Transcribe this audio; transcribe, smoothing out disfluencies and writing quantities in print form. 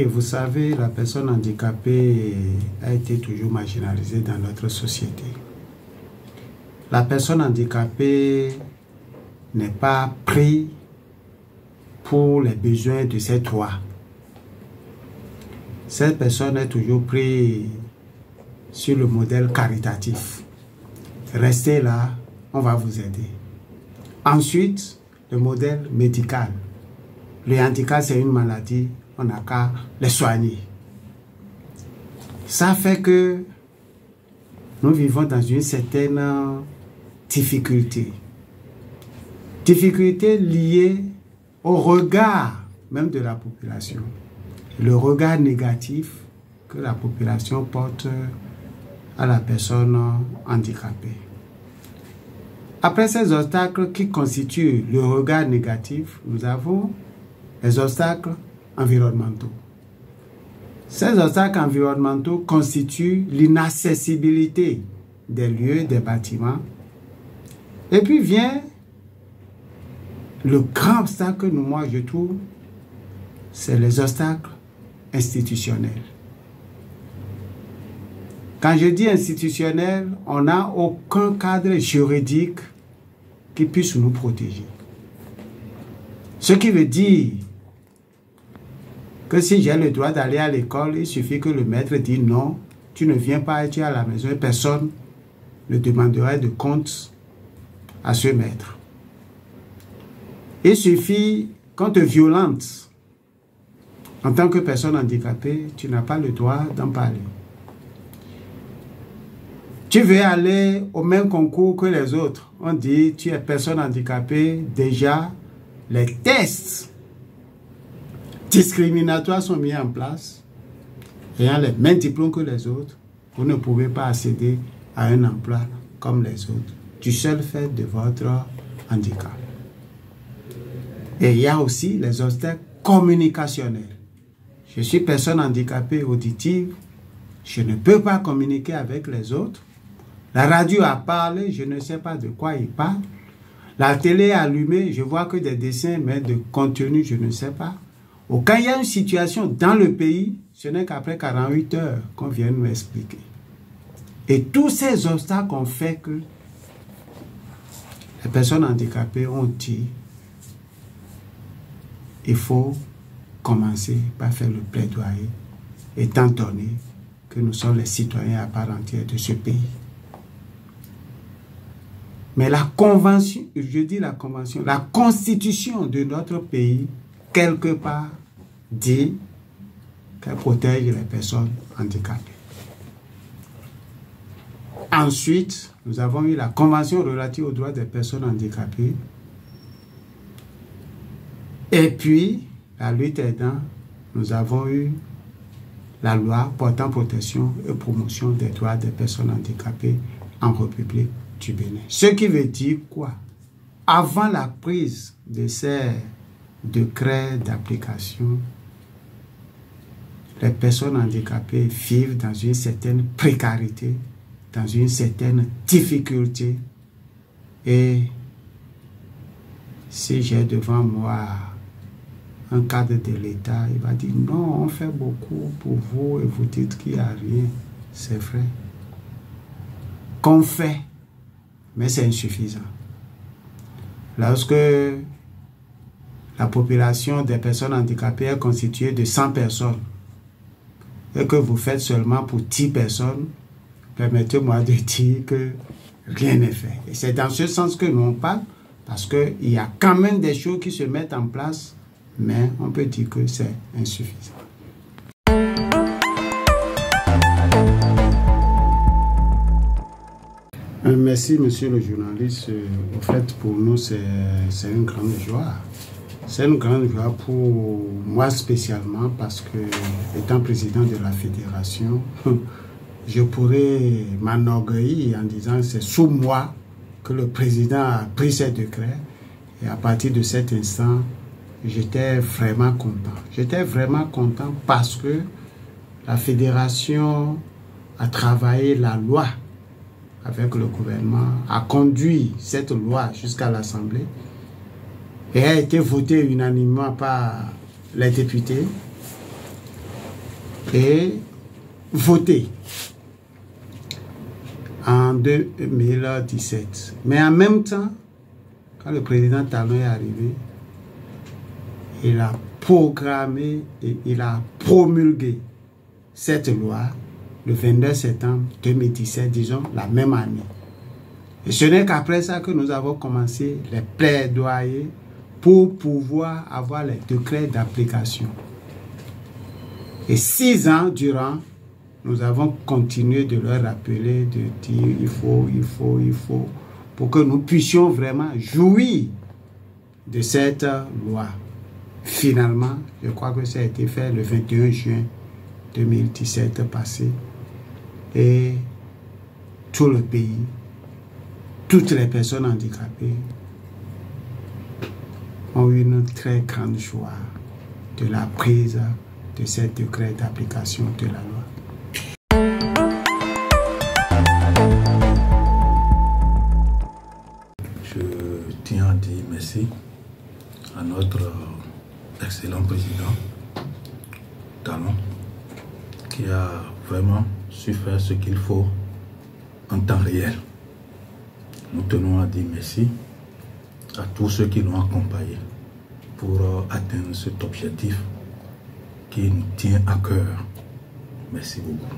vous savez, la personne handicapée a été toujours marginalisée dans notre société. La personne handicapée n'est pas prise pour les besoins de ses droits. Cette personne est toujours prise sur le modèle caritatif. Restez là, on va vous aider. Ensuite, le modèle médical. Le handicap, c'est une maladie, on n'a qu'à les soigner. Ça fait que nous vivons dans une certaine difficulté. Difficulté liée au regard même de la population. Le regard négatif que la population porte à la personne handicapée. Après ces obstacles qui constituent le regard négatif, nous avons les obstacles environnementaux. Ces obstacles environnementaux constituent l'inaccessibilité des lieux, des bâtiments. Et puis vient le grand obstacle que moi je trouve, c'est les obstacles institutionnels. Quand je dis institutionnel, on n'a aucun cadre juridique qui puisse nous protéger. Ce qui veut dire que si j'ai le droit d'aller à l'école, il suffit que le maître dise non, tu ne viens pas, tu es à la maison, et personne ne demanderait de compte à ce maître. Il suffit qu'on te violente en tant que personne handicapée, tu n'as pas le droit d'en parler. Tu veux aller au même concours que les autres. On dit, tu es personne handicapée, déjà, les tests discriminatoires sont mis en place. Ayant les mêmes diplômes que les autres, vous ne pouvez pas accéder à un emploi comme les autres, du seul fait de votre handicap. Et il y a aussi les obstacles communicationnels. Je suis personne handicapée auditive, je ne peux pas communiquer avec les autres. La radio a parlé, je ne sais pas de quoi il parle. La télé est allumée, je vois que des dessins, mais de contenu, je ne sais pas. Ou quand il y a une situation dans le pays, ce n'est qu'après 48 heures qu'on vient nous expliquer. Et tous ces obstacles ont fait que les personnes handicapées ont dit il faut commencer par faire le plaidoyer, étant donné que nous sommes les citoyens à part entière de ce pays. Mais la convention, je dis la convention, la constitution de notre pays, quelque part, dit qu'elle protège les personnes handicapées. Ensuite, nous avons eu la convention relative aux droits des personnes handicapées. Et puis, la lutte aidant, nous avons eu la loi portant protection et promotion des droits des personnes handicapées en République du Bénin. Ce qui veut dire quoi? Avant la prise de ces décrets d'application, les personnes handicapées vivent dans une certaine précarité, dans une certaine difficulté. Et si j'ai devant moi un cadre de l'État, il va dire non, on fait beaucoup pour vous et vous dites qu'il n'y a rien. C'est vrai. Qu'on fait, mais c'est insuffisant. Lorsque la population des personnes handicapées est constituée de 100 personnes et que vous faites seulement pour 10 personnes, permettez-moi de dire que rien n'est fait. Et c'est dans ce sens que nous on parle, parce qu'il y a quand même des choses qui se mettent en place, mais on peut dire que c'est insuffisant. Merci, monsieur le journaliste. Au fait, pour nous, c'est une grande joie. C'est une grande joie pour moi spécialement parce que, étant président de la fédération, je pourrais m'enorgueillir en disant que c'est sous moi que le président a pris ces décrets. Et à partir de cet instant, j'étais vraiment content. J'étais vraiment content parce que la fédération a travaillé la loi avec le gouvernement, a conduit cette loi jusqu'à l'Assemblée et a été votée unanimement par les députés. et voté en 2017. Mais en même temps, quand le président Talon est arrivé, il a programmé et il a promulgué cette loi le 22 septembre 2017, disons, la même année. Et ce n'est qu'après ça que nous avons commencé les plaidoyers pour pouvoir avoir les décrets d'application. Et 6 ans durant, nous avons continué de leur rappeler, de dire il faut, pour que nous puissions vraiment jouir de cette loi. Finalement, je crois que ça a été fait le 21 juin 2017 passé. Et tout le pays, toutes les personnes handicapées ont eu une très grande joie de la prise de ces décrets d'application de la loi. Je tiens à dire merci à notre excellent président Talon qui a vraiment su faire ce qu'il faut en temps réel. Nous tenons à dire merci à tous ceux qui l'ont accompagné pour atteindre cet objectif qui nous tient à cœur. Merci beaucoup.